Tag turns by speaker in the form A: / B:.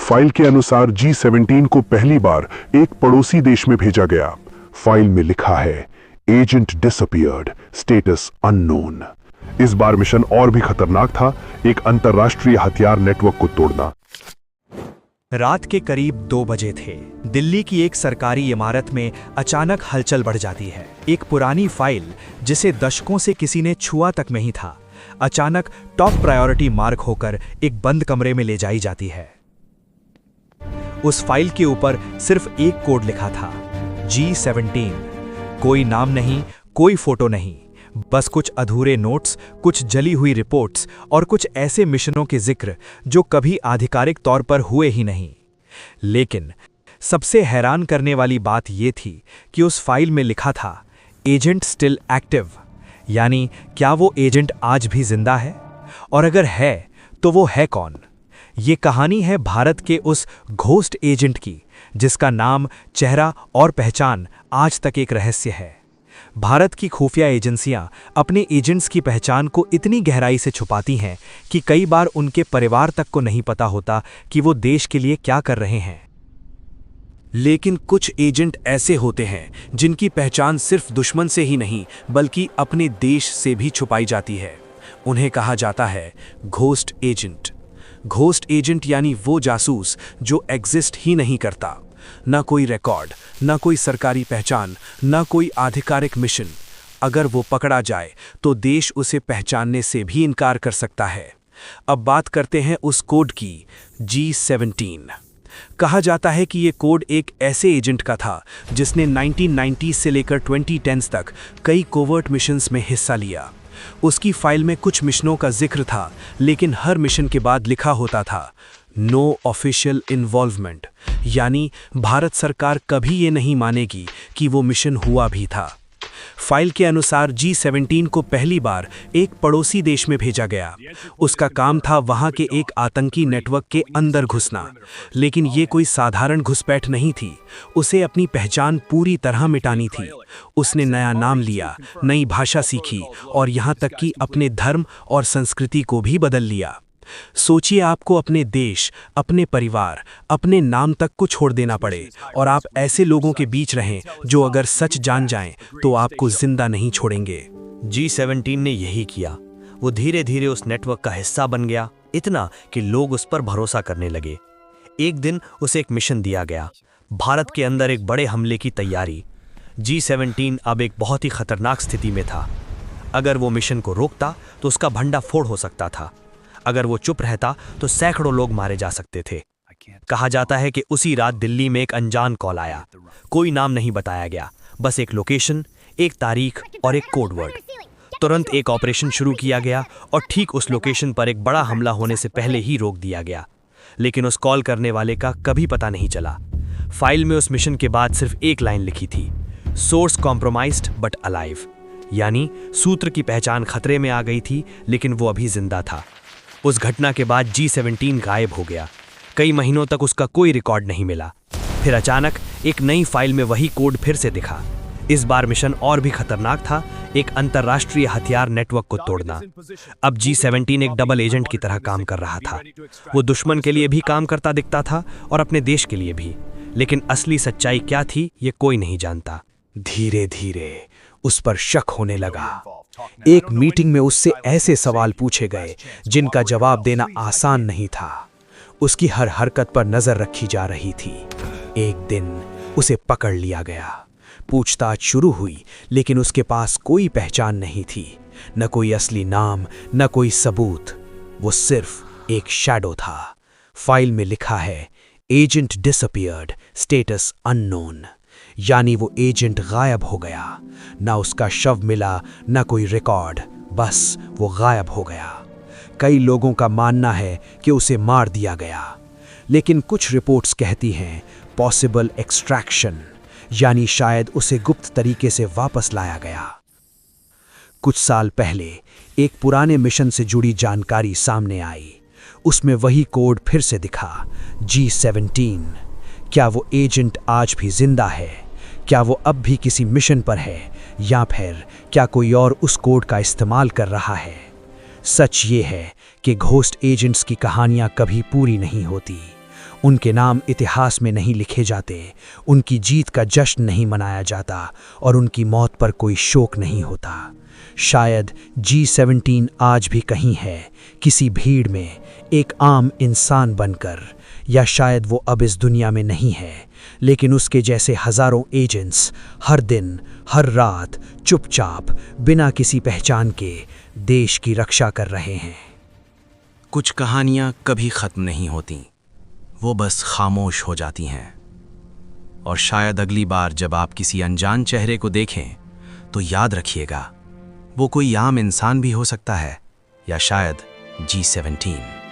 A: File के अनुसार G17 को पहली बार एक पड़ोसी देश में भेजा गया। फाइल में लिखा है एजेंट डिसअपीयर्ड, स्टेटस अननोन। इस बार मिशन और भी खतरनाक था, एक अंतरराष्ट्रीय हथियार नेटवर्क को तोड़ना।
B: रात के करीब 2 बजे थे। दिल्ली की एक सरकारी इमारत में अचानक हलचल बढ़ जाती है। एक पुरानी फाइल जिसे दशकों से किसी ने छुआ तक नहीं था, अचानक टॉप प्रायोरिटी मार्क होकर एक बंद कमरे में ले जाई जाती है। उस फाइल के ऊपर सिर्फ एक कोड लिखा था, G17। कोई नाम नहीं, कोई फोटो नहीं, बस कुछ अधूरे नोट्स, कुछ जली हुई रिपोर्ट्स और कुछ ऐसे मिशनों के जिक्र जो कभी आधिकारिक तौर पर हुए ही नहीं। लेकिन सबसे हैरान करने वाली बात यह थी कि उस फाइल में लिखा था एजेंट स्टिल एक्टिव, यानी क्या वो एजेंट आज भी जिंदा है, और अगर है तो वो है कौन। ये कहानी है भारत के उस घोस्ट एजेंट की जिसका नाम, चेहरा और पहचान आज तक एक रहस्य है। भारत की खुफिया एजेंसियां अपने एजेंट्स की पहचान को इतनी गहराई से छुपाती हैं कि कई बार उनके परिवार तक को नहीं पता होता कि वो देश के लिए क्या कर रहे हैं। लेकिन कुछ एजेंट ऐसे होते हैं जिनकी पहचान सिर्फ दुश्मन से ही नहीं बल्कि अपने देश से भी छुपाई जाती है। उन्हें कहा जाता है घोस्ट एजेंट। घोस्ट एजेंट यानी वो जासूस जो एग्जिस्ट ही नहीं करता। ना कोई रिकॉर्ड, ना कोई सरकारी पहचान, ना कोई आधिकारिक मिशन। अगर वो पकड़ा जाए तो देश उसे पहचानने से भी इनकार कर सकता है। अब बात करते हैं उस कोड की, G17। कहा जाता है कि ये कोड एक ऐसे एजेंट का था जिसने 1990 से लेकर 2010 तक कई कोवर्ट मिशंस में हिस्सा लिया। उसकी फाइल में कुछ मिशनों का जिक्र था, लेकिन हर मिशन के बाद लिखा होता था नो ऑफिशियल इन्वॉल्वमेंट, यानी भारत सरकार कभी ये नहीं मानेगी कि वो मिशन हुआ भी था। फाइल के अनुसार G17 को पहली बार एक पड़ोसी देश में भेजा गया। उसका काम था वहां के एक आतंकी नेटवर्क के अंदर घुसना। लेकिन ये कोई साधारण घुसपैठ नहीं थी, उसे अपनी पहचान पूरी तरह मिटानी थी। उसने नया नाम लिया, नई भाषा सीखी और यहाँ तक कि अपने धर्म और संस्कृति को भी बदल लिया। सोचिए, आपको अपने देश, अपने परिवार, अपने नाम तक को छोड़ देना पड़े और आप ऐसे लोगों के बीच रहें जो अगर सच जान जाएं तो आपको जिंदा नहीं छोड़ेंगे।
C: G17 ने यही किया। वो धीरे धीरे उस नेटवर्क का हिस्सा बन गया, इतना कि लोग उस पर भरोसा करने लगे। एक दिन उसे एक मिशन दिया गया, भारत के अंदर एक बड़े हमले की तैयारी। G17 अब एक बहुत ही खतरनाक स्थिति में था। अगर वो मिशन को रोकता तो उसका भंडाफोड़ हो सकता था। अगर वो चुप रहता तो सैकड़ों लोग मारे जा सकते थे। कहा जाता है कि उसी रात दिल्ली में एक अनजान कॉल आया। कोई नाम नहीं बताया गया, बस एक लोकेशन, एक तारीख और एक कोड वर्ड। तुरंत एक ऑपरेशन शुरू किया गया और ठीक उस लोकेशन पर एक बड़ा हमला होने से पहले ही रोक दिया गया। लेकिन उस कॉल करने वाले का कभी पता नहीं चला। फाइल में उस मिशन के बाद सिर्फ एक लाइन लिखी थी, सोर्स कॉम्प्रोमाइज्ड बट अलाइव, यानी सूत्र की पहचान खतरे में आ गई थी लेकिन वो अभी जिंदा था। उस घटना के बाद G17 गायब हो गया। कई महीनों तक उसका कोई रिकॉर्ड नहीं मिला। फिर अचानक एक नई फाइल में वही कोड फिर से दिखा। इस बार मिशन और भी खतरनाक था, एक अंतरराष्ट्रीय हथियार नेटवर्क को तोड़ना। अब G17 एक डबल एजेंट की तरह काम कर रहा था। वो दुश्मन के लिए भी काम करता दिखता था और अपने देश के लिए भी। लेकिन असली सच्चाई क्या थी ये कोई नहीं जानता।
B: धीरे धीरे उस पर शक होने लगा। एक मीटिंग में उससे ऐसे सवाल पूछे गए जिनका जवाब देना आसान नहीं था। उसकी हर हरकत पर नजर रखी जा रही थी। एक दिन उसे पकड़ लिया गया। पूछताछ शुरू हुई लेकिन उसके पास कोई पहचान नहीं थी, न कोई असली नाम, न कोई सबूत। वो सिर्फ एक शैडो था। फाइल में लिखा है एजेंट डिसअपीयर्ड, स्टेटस अननोन, यानी वो एजेंट गायब हो गया। ना उसका शव मिला, ना कोई रिकॉर्ड, बस वो गायब हो गया। कई लोगों का मानना है कि उसे मार दिया गया, लेकिन कुछ रिपोर्ट्स कहती हैं पॉसिबल एक्सट्रैक्शन, यानी शायद उसे गुप्त तरीके से वापस लाया गया। कुछ साल पहले एक पुराने मिशन से जुड़ी जानकारी सामने आई। उसमें वही कोड फिर से दिखा, G17। क्या वो एजेंट आज भी जिंदा है? क्या वो अब भी किसी मिशन पर है, या फिर क्या कोई और उस कोड का इस्तेमाल कर रहा है? सच ये है कि घोस्ट एजेंट्स की कहानियां कभी पूरी नहीं होती। उनके नाम इतिहास में नहीं लिखे जाते, उनकी जीत का जश्न नहीं मनाया जाता और उनकी मौत पर कोई शोक नहीं होता। शायद G17 आज भी कहीं है, किसी भीड़ में, एक आम इंसान बनकर, या शायद वो अब इस दुनिया में नहीं है, लेकिन उसके जैसे हजारों एजेंट्स हर दिन, हर रात, चुपचाप, बिना किसी पहचान के देश की रक्षा कर रहे हैं।
D: कुछ कहानियां कभी खत्म नहीं होती, वो बस खामोश हो जाती हैं। और शायद अगली बार जब आप किसी अनजान चेहरे को देखें तो याद रखिएगा, वो कोई आम इंसान भी हो सकता है, या शायद G17।